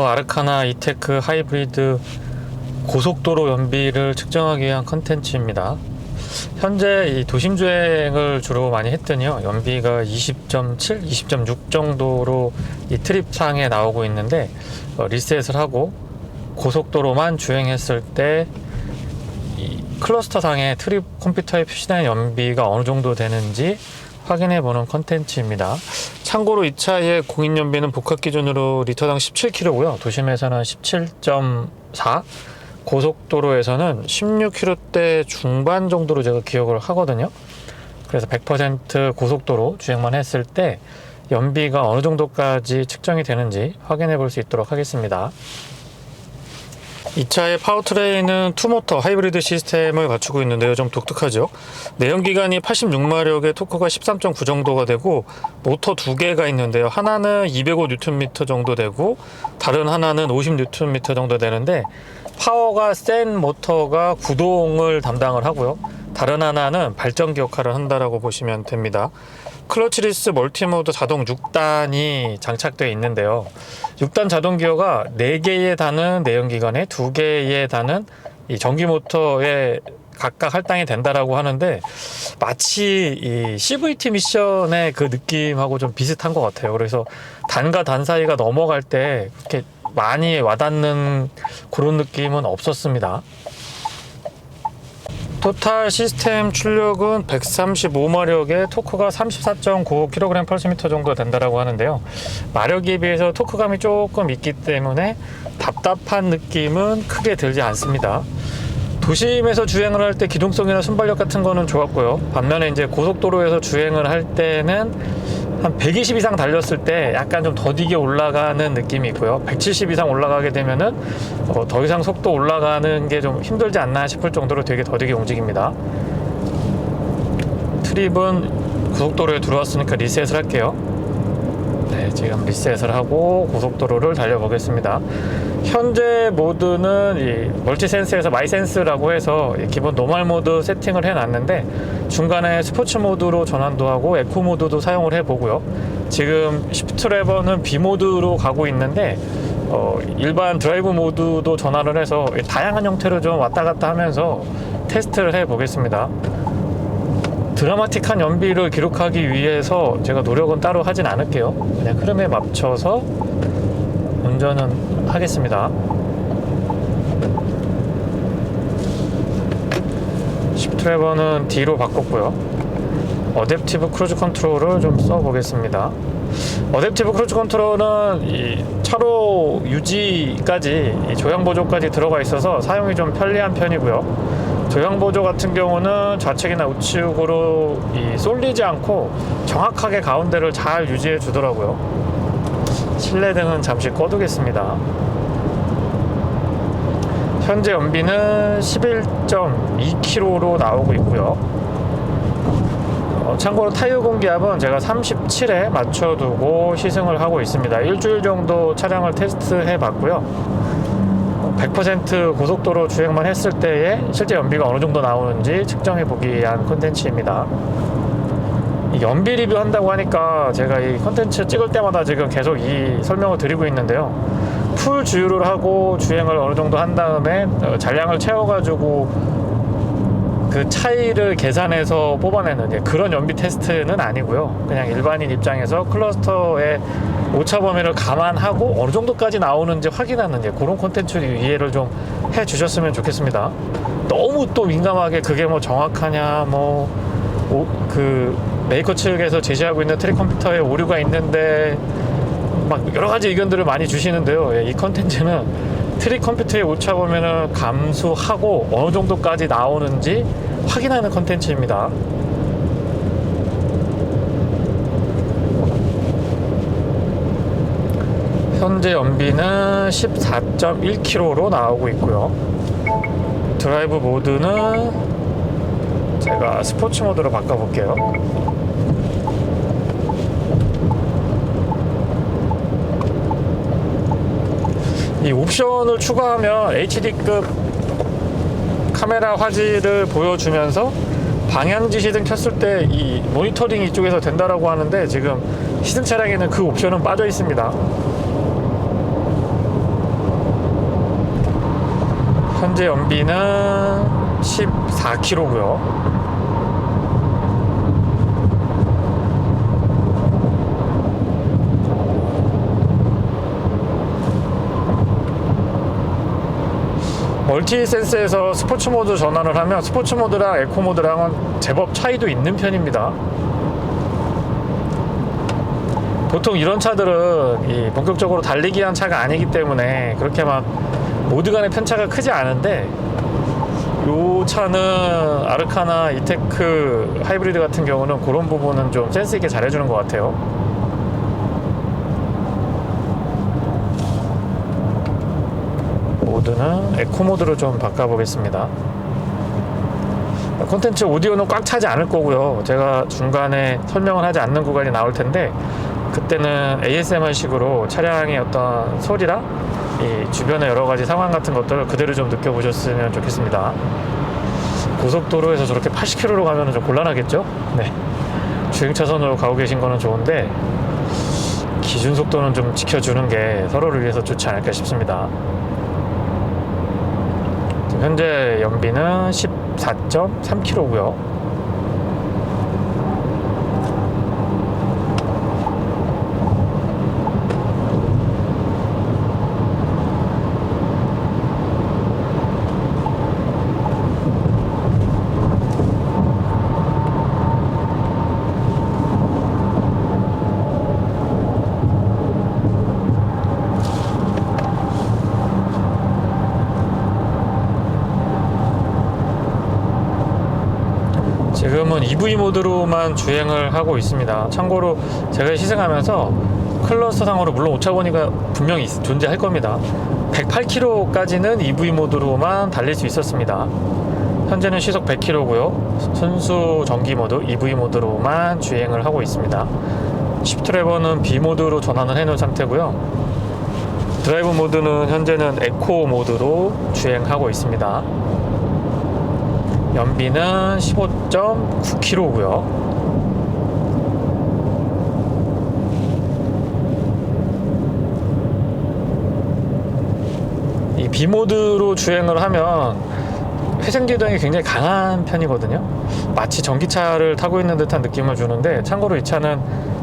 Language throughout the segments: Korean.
아르카나 이테크 하이브리드 고속도로 연비를 측정하기 위한 컨텐츠입니다. 현재 이 도심 주행을 주로 많이 했더니요, 연비가 20.7, 20.6 정도로 이 트립상에 나오고 있는데, 리셋을 하고 고속도로만 주행했을 때 이 클러스터상의 트립 컴퓨터에 표시된 연비가 어느 정도 되는지 확인해 보는 컨텐츠입니다. 참고로 이 차의 공인 연비는 복합 기준으로 리터당 17km고요. 도심에서는 17.4, 고속도로에서는 16km대 중반 정도로 제가 기억을 하거든요. 그래서 100% 고속도로 주행만 했을 때 연비가 어느 정도까지 측정이 되는지 확인해 볼 수 있도록 하겠습니다. 이 차의 파워트레인은 투모터 하이브리드 시스템을 갖추고 있는데요, 좀 독특하죠. 내연기관이 86마력의 토크가 13.9 정도가 되고, 모터 두 개가 있는데요, 하나는 205Nm 정도 되고 다른 하나는 50Nm 정도 되는데, 파워가 센 모터가 구동을 담당을 하고요, 다른 하나는 발전기 역할을 한다라고 보시면 됩니다. 클러치리스 멀티모드 자동 6단이 장착되어 있는데요, 6단 자동 기어가 4개의 단은 내연기관에 2개의 단은 이 전기 모터에 각각 할당이 된다라고 하는데, 마치 이 CVT 미션의 그 느낌하고 좀 비슷한 것 같아요. 그래서 단과 단 사이가 넘어갈 때 그렇게 많이 와닿는 그런 느낌은 없었습니다. 토탈 시스템 출력은 135마력에 토크가 34.95kg/m 정도 된다라고 하는데요, 마력에 비해서 토크감이 조금 있기 때문에 답답한 느낌은 크게 들지 않습니다. 도심에서 주행을 할 때 기동성이나 순발력 같은 거는 좋았고요, 반면에 이제 고속도로에서 주행을 할 때는 한 120 이상 달렸을 때 약간 좀 더디게 올라가는 느낌이 있고요, 170 이상 올라가게 되면은 더 이상 속도 올라가는 게 좀 힘들지 않나 싶을 정도로 되게 더디게 움직입니다. 트립은 고속도로에 들어왔으니까 리셋을 할게요. 네, 지금 리셋을 하고 고속도로를 달려보겠습니다. 현재 모드는 이 멀티센스에서 마이센스라고 해서 기본 노멀 모드 세팅을 해놨는데, 중간에 스포츠 모드로 전환도 하고 에코 모드도 사용을 해보고요, 지금 시프트 레버는 B 모드로 가고 있는데 일반 드라이브 모드도 전환을 해서 다양한 형태로 좀 왔다 갔다 하면서 테스트를 해보겠습니다. 드라마틱한 연비를 기록하기 위해서 제가 노력은 따로 하진 않을게요. 그냥 흐름에 맞춰서 운전은 하겠습니다. 시프트 레버는 D로 바꿨고요, 어댑티브 크루즈 컨트롤을 좀 써보겠습니다. 어댑티브 크루즈 컨트롤은 이 차로 유지까지, 이 조향 보조까지 들어가 있어서 사용이 좀 편리한 편이고요, 조향 보조 같은 경우는 좌측이나 우측으로 쏠리지 않고 정확하게 가운데를 잘 유지해 주더라고요. 실내등은 잠시 꺼두겠습니다. 현재 연비는 11.2km로 나오고 있고요, 참고로 타이어 공기압은 제가 37에 맞춰두고 시승을 하고 있습니다. 일주일 정도 차량을 테스트해 봤고요, 100% 고속도로 주행만 했을 때의 실제 연비가 어느 정도 나오는지 측정해 보기 위한 콘텐츠입니다. 연비 리뷰 한다고 하니까 제가 이 콘텐츠 찍을 때마다 지금 계속 이 설명을 드리고 있는데요, 풀 주유를 하고 주행을 어느 정도 한 다음에 잔량을 채워가지고 그 차이를 계산해서 뽑아내는 그런 연비 테스트는 아니고요, 그냥 일반인 입장에서 클러스터의 오차 범위를 감안하고 어느 정도까지 나오는지 확인하는 그런 콘텐츠 이해를 좀 해주셨으면 좋겠습니다. 너무 또 민감하게 그게 뭐 정확하냐, 그 메이커 측에서 제시하고 있는 트릭 컴퓨터에 오류가 있는데 막 여러 가지 의견들을 많이 주시는데요, 이 컨텐츠는 트릭 컴퓨터의 오차 범위를 감수하고 어느 정도까지 나오는지 확인하는 컨텐츠입니다. 현재 연비는 14.1km로 나오고 있고요, 드라이브 모드는 제가 스포츠 모드로 바꿔볼게요. 이 옵션을 추가하면 HD급 카메라 화질을 보여주면서 방향 지시등 켰을 때 이 모니터링 이쪽에서 된다라고 하는데, 지금 시승 차량에는 그 옵션은 빠져 있습니다. 현재 연비는 14km고요. 멀티 센스에서 스포츠 모드 전환을 하면 스포츠 모드랑 에코 모드랑은 제법 차이도 있는 편입니다. 보통 이런 차들은 본격적으로 달리기 위한 차가 아니기 때문에 그렇게 막 모드 간의 편차가 크지 않은데, 요 차는 아르카나 이테크 하이브리드 같은 경우는 그런 부분은 좀 센스 있게 잘해주는 것 같아요. 모드는 에코 모드로 좀 바꿔보겠습니다. 콘텐츠 오디오는 꽉 차지 않을 거고요. 제가 중간에 설명을 하지 않는 구간이 나올 텐데, 그때는 ASMR 식으로 차량의 어떤 소리랑 이 주변의 여러 가지 상황 같은 것들을 그대로 좀 느껴보셨으면 좋겠습니다. 고속도로에서 저렇게 80km로 가면 좀 곤란하겠죠? 네. 주행차선으로 가고 계신 거는 좋은데, 기준 속도는 좀 지켜주는 게 서로를 위해서 좋지 않을까 싶습니다. 현재 연비는 14.3km고요. 지금은 EV 모드로만 주행을 하고 있습니다. 참고로 제가 시승하면서 클러스터 상으로 물론 오차범위가 분명히 존재할 겁니다. 108km까지는 EV 모드로만 달릴 수 있었습니다. 현재는 시속 100km고요. 순수 전기 모드 EV 모드로만 주행을 하고 있습니다. 시프트레버는 B 모드로 전환을 해 놓은 상태고요. 드라이브 모드는 현재는 에코 모드로 주행하고 있습니다. 연비는 15.9km고요. 이 B모드로 주행을 하면 회생제동이 굉장히 강한 편이거든요. 마치 전기차를 타고 있는 듯한 느낌을 주는데, 참고로 이 차는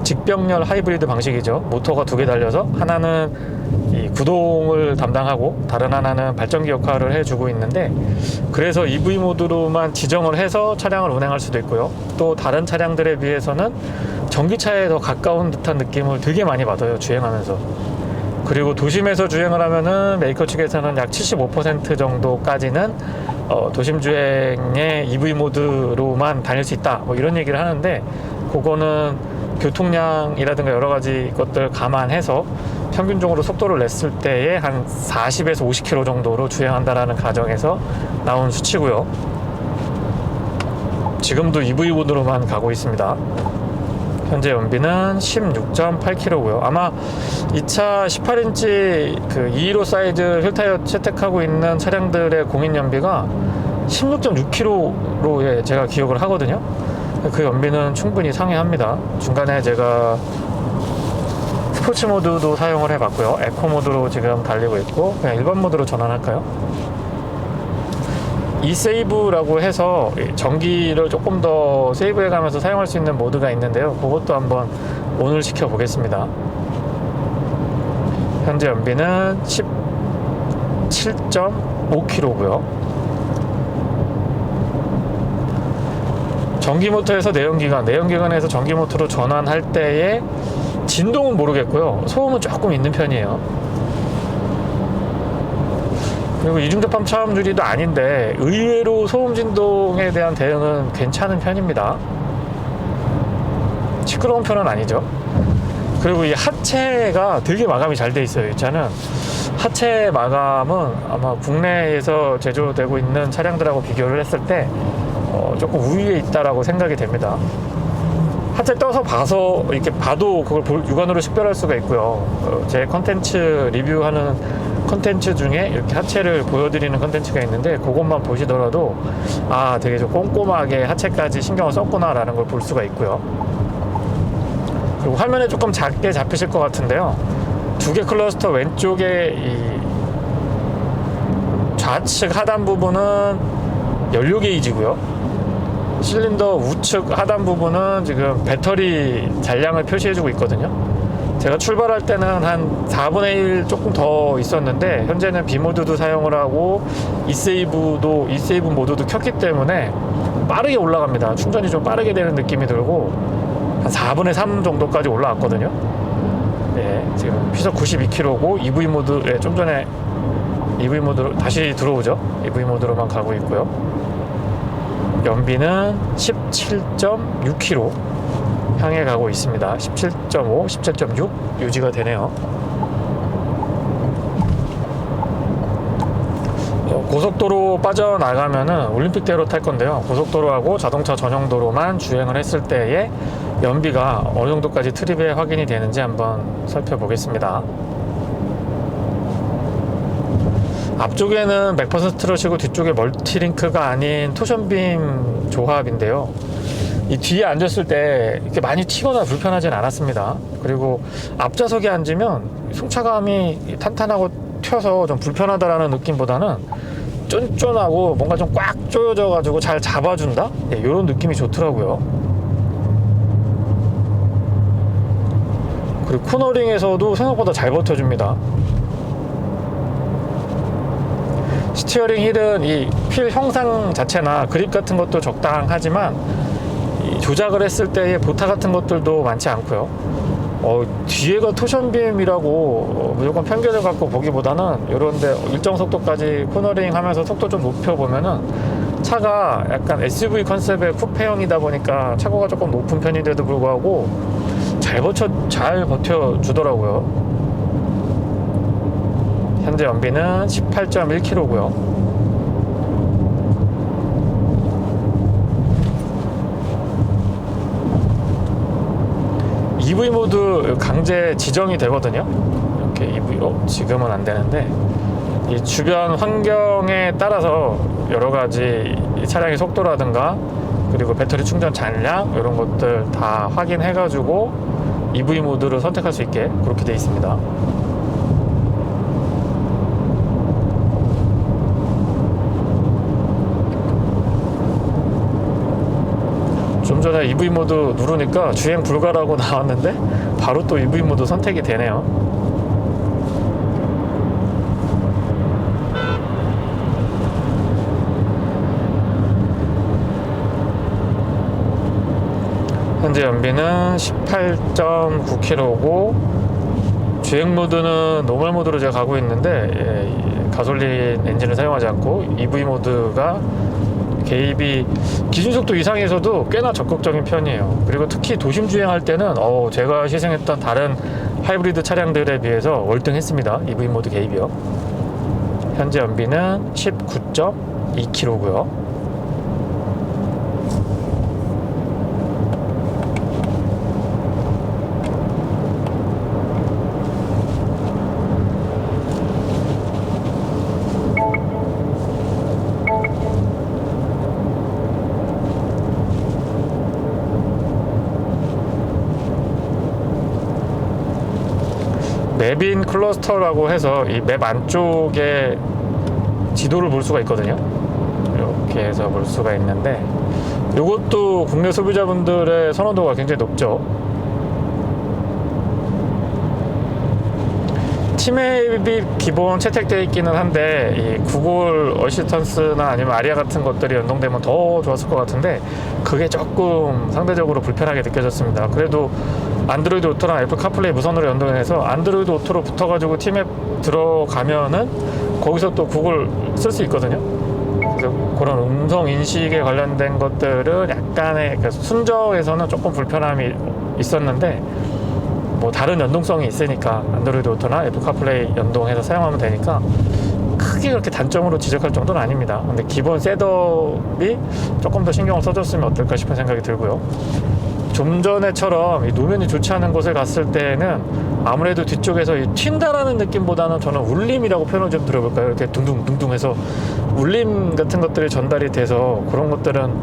직병렬 하이브리드 방식이죠. 모터가 두 개 달려서 하나는 이 구동을 담당하고 다른 하나는 발전기 역할을 해주고 있는데, 그래서 EV 모드로만 지정을 해서 차량을 운행할 수도 있고요. 또 다른 차량들에 비해서는 전기차에 더 가까운 듯한 느낌을 되게 많이 받아요, 주행하면서. 그리고 도심에서 주행을 하면은 메이커 측에서는 약 75% 정도까지는 도심 주행의 EV 모드로만 다닐 수 있다, 뭐 이런 얘기를 하는데, 그거는 교통량이라든가 여러 가지 것들 감안해서 평균적으로 속도를 냈을 때에 한 40에서 50km 정도로 주행한다라는 가정에서 나온 수치고요. 지금도 EV 모드로만 가고 있습니다. 현재 연비는 16.8km고요. 아마 이 차 18인치 그 215 사이즈 휠타이어 채택하고 있는 차량들의 공인 연비가 16.6km로 제가 기억을 하거든요. 그 연비는 충분히 상회합니다. 중간에 제가 스포츠 모드도 사용을 해봤고요. 에코 모드로 지금 달리고 있고, 그냥 일반 모드로 전환할까요? eSave라고 해서 전기를 조금 더 세이브해가면서 사용할 수 있는 모드가 있는데요. 그것도 한번 온을 시켜 보겠습니다. 현재 연비는 17.5km고요. 전기 모터에서 내연기관에서 전기 모터로 전환할 때의 진동은 모르겠고요. 소음은 조금 있는 편이에요. 그리고 이중접합 차음유리도 아닌데 의외로 소음 진동에 대한 대응은 괜찮은 편입니다. 시끄러운 편은 아니죠. 그리고 이 하체가 되게 마감이 잘 돼 있어요. 이 차는 하체 마감은 아마 국내에서 제조되고 있는 차량들하고 비교를 했을 때 조금 우위에 있다라고 생각이 됩니다. 하체 떠서 이렇게 봐도 그걸 육안으로 식별할 수가 있고요. 제 컨텐츠 리뷰하는 컨텐츠 중에 이렇게 하체를 보여드리는 컨텐츠가 있는데, 그것만 보시더라도 되게 좀 꼼꼼하게 하체까지 신경을 썼구나 라는 걸 볼 수가 있고요. 그리고 화면에 조금 작게 잡히실 것 같은데요, 두 개 클러스터 왼쪽에 이 좌측 하단 부분은 연료 게이지고요. 실린더 우측 하단 부분은 지금 배터리 잔량을 표시해주고 있거든요. 제가 출발할 때는 한 4분의 1 조금 더 있었는데 현재는 B모드도 사용을 하고 eSave 모드도 켰기 때문에 빠르게 올라갑니다. 충전이 좀 빠르게 되는 느낌이 들고 한 4분의 3 정도까지 올라왔거든요. 네, 지금 시속 92km고 EV 모드, 좀 전에 EV 모드로 다시 들어오죠. EV 모드로만 가고 있고요. 연비는 17.6km 향해 가고 있습니다. 17.5, 17.6 유지가 되네요. 고속도로 빠져나가면은 올림픽대로 탈 건데요. 고속도로하고 자동차 전용도로만 주행을 했을 때의 연비가 어느 정도까지 트립에 확인이 되는지 한번 살펴보겠습니다. 앞쪽에는 맥퍼슨스트를 치고 뒤쪽에 멀티링크가 아닌 토션빔 조합인데요. 이 뒤에 앉았을 때 이렇게 많이 튀거나 불편하진 않았습니다. 그리고 앞좌석에 앉으면 승차감이 탄탄하고 튀어서 좀 불편하다라는 느낌보다는 쫀쫀하고 뭔가 좀 꽉 조여져 가지고 잘 잡아준다? 네, 이런 느낌이 좋더라고요. 그리고 코너링에서도 생각보다 잘 버텨줍니다. 스티어링 힐은 이 휠 형상 자체나 그립 같은 것도 적당하지만 조작을 했을 때의 보타 같은 것들도 많지 않고요. 뒤에가 토션빔이라고 무조건 편견을 갖고 보기보다는 이런데 일정 속도까지 코너링 하면서 속도 좀 높여보면은 차가 약간 SUV 컨셉의 쿠페형이다 보니까 차고가 조금 높은 편인데도 불구하고 잘 버텨주더라고요. 현재 연비는 18.1km고요. EV 모드 강제 지정이 되거든요. 이렇게 EV로 지금은 안 되는데 이 주변 환경에 따라서 여러 가지 차량의 속도라든가 그리고 배터리 충전 잔량 이런 것들 다 확인해 가지고 EV 모드를 선택할 수 있게 그렇게 되어 있습니다. 좀 전에 EV 모드 누르니까 주행 불가라고 나왔는데 바로 또 EV 모드 선택이 되네요. 현재 연비는 18.9km고 주행 모드는 노멀 모드로 제가 가고 있는데 가솔린 엔진을 사용하지 않고 EV 모드가 개입이 기준 속도 이상에서도 꽤나 적극적인 편이에요. 그리고 특히 도심 주행할 때는 제가 시승했던 다른 하이브리드 차량들에 비해서 월등했습니다. EV 모드 개입이요. 현재 연비는 19.2km고요. 맵인 클러스터라고 해서 이 맵 안쪽에 지도를 볼 수가 있거든요. 이렇게 해서 볼 수가 있는데 이것도 국내 소비자분들의 선호도가 굉장히 높죠. 치맵이 기본 채택되어 있기는 한데 이 구글 어시스턴스나 아니면 아리아 같은 것들이 연동되면 더 좋았을 것 같은데 그게 조금 상대적으로 불편하게 느껴졌습니다. 그래도 안드로이드 오토랑 애플 카플레이 무선으로 연동해서 안드로이드 오토로 붙어가지고 티맵 들어가면은 거기서 또 구글 쓸 수 있거든요. 그래서 그런 음성 인식에 관련된 것들은 약간의 순정에서는 조금 불편함이 있었는데 뭐 다른 연동성이 있으니까 안드로이드 오토나 애플 카플레이 연동해서 사용하면 되니까 크게 그렇게 단점으로 지적할 정도는 아닙니다. 근데 기본 셋업이 조금 더 신경을 써줬으면 어떨까 싶은 생각이 들고요. 좀 전에처럼 이 노면이 좋지 않은 곳에 갔을 때는 아무래도 뒤쪽에서 이 튄다라는 느낌보다는 저는 울림이라고 표현을 좀 드려볼까요? 이렇게 둥둥둥둥해서 울림 같은 것들이 전달이 돼서 그런 것들은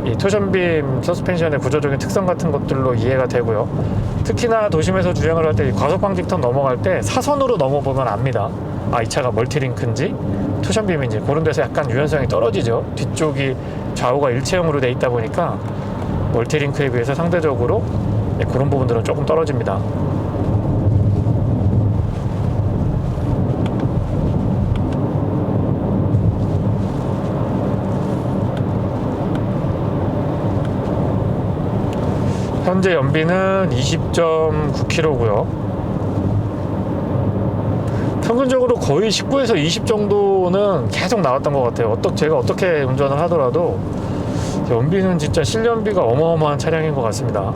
이 토션빔 서스펜션의 구조적인 특성 같은 것들로 이해가 되고요. 특히나 도심에서 주행을 할 때 과속 방지턱 넘어갈 때 사선으로 넘어보면 압니다. 이 차가 멀티링크인지 투션빔인지 그런 데서 약간 유연성이 떨어지죠. 뒤쪽이 좌우가 일체형으로 돼 있다 보니까 멀티링크에 비해서 상대적으로 그런 부분들은 조금 떨어집니다. 현재 연비는 20.9km고요. 평균적으로 거의 19에서 20 정도는 계속 나왔던 것 같아요. 제가 어떻게 운전을 하더라도 연비는 진짜 실연비가 어마어마한 차량인 것 같습니다.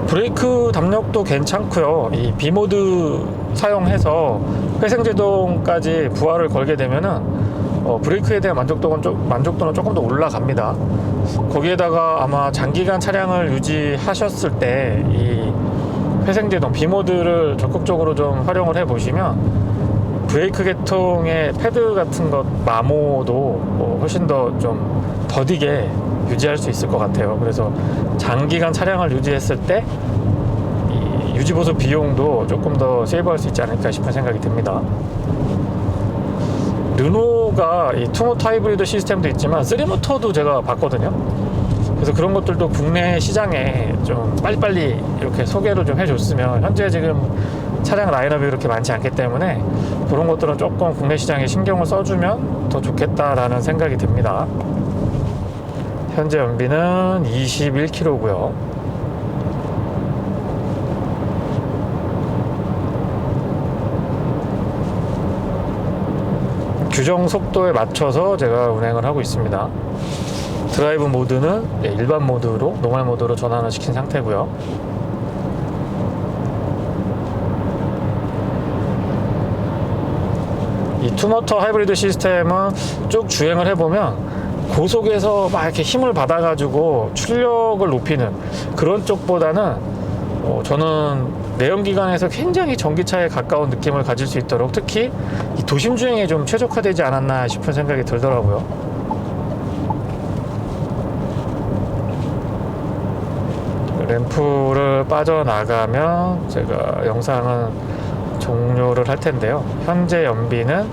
브레이크 담력도 괜찮고요. 이 B모드 사용해서 회생제동까지 부하를 걸게 되면은 브레이크에 대한 만족도는 조금 더 올라갑니다. 거기에다가 아마 장기간 차량을 유지하셨을 때 이 회생제동 B모드를 적극적으로 좀 활용을 해 보시면 브레이크 계통의 패드 같은 것 마모도 훨씬 더 좀 더디게 유지할 수 있을 것 같아요. 그래서 장기간 차량을 유지했을 때 이 유지보수 비용도 조금 더 세이브할 수 있지 않을까 싶은 생각이 듭니다. 르노가 이 투모터 하이브리드 시스템도 있지만 3모터도 제가 봤거든요. 그래서 그런 것들도 국내 시장에 좀 빨리빨리 이렇게 소개를 좀 해줬으면, 현재 지금 차량 라인업이 그렇게 많지 않기 때문에 그런 것들은 조금 국내 시장에 신경을 써주면 더 좋겠다라는 생각이 듭니다. 현재 연비는 21km고요. 규정 속도에 맞춰서 제가 운행을 하고 있습니다. 드라이브 모드는 일반 모드로, 노멀 모드로 전환을 시킨 상태고요. 이 투모터 하이브리드 시스템은 쭉 주행을 해보면 고속에서 막 이렇게 힘을 받아가지고 출력을 높이는 그런 쪽보다는 저는 내연기관에서 굉장히 전기차에 가까운 느낌을 가질 수 있도록, 특히 이 도심 주행에 좀 최적화되지 않았나 싶은 생각이 들더라고요. 램프를 빠져나가면 제가 영상은 종료를 할 텐데요. 현재 연비는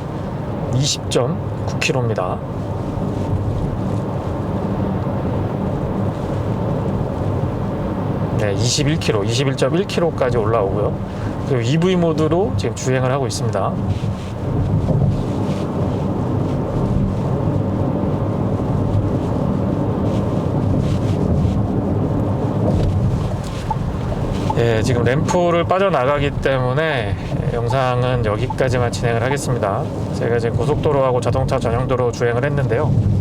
20.9km입니다. 네, 21.1km까지 올라오고요. 그리고 EV 모드로 지금 주행을 하고 있습니다. 예, 지금 램프를 빠져나가기 때문에 영상은 여기까지만 진행을 하겠습니다. 제가 지금 고속도로하고 자동차 전용도로 주행을 했는데요.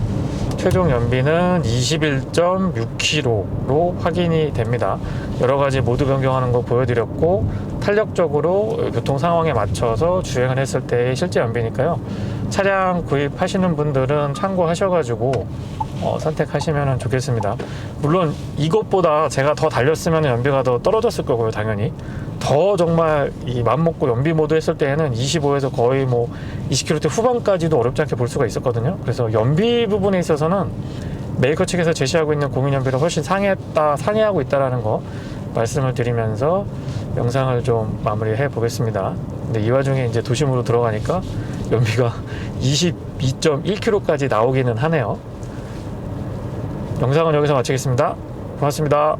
최종 연비는 21.6km로 확인이 됩니다. 여러가지 모드 변경하는 거 보여드렸고, 탄력적으로 교통 상황에 맞춰서 주행을 했을 때의 실제 연비니까요. 차량 구입하시는 분들은 참고하셔가지고 선택하시면 좋겠습니다. 물론 이것보다 제가 더 달렸으면 연비가 더 떨어졌을 거고요. 당연히 더 정말 이 맘먹고 연비 모드 했을 때에는 25에서 거의 뭐 20km 후반까지도 어렵지 않게 볼 수가 있었거든요. 그래서 연비 부분에 있어서는 메이커 측에서 제시하고 있는 공인 연비를 훨씬 상회하고 있다라는 거 말씀을 드리면서 영상을 좀 마무리해 보겠습니다. 근데 이 와중에 이제 도심으로 들어가니까 연비가 22.1km까지 나오기는 하네요. 영상은 여기서 마치겠습니다. 고맙습니다.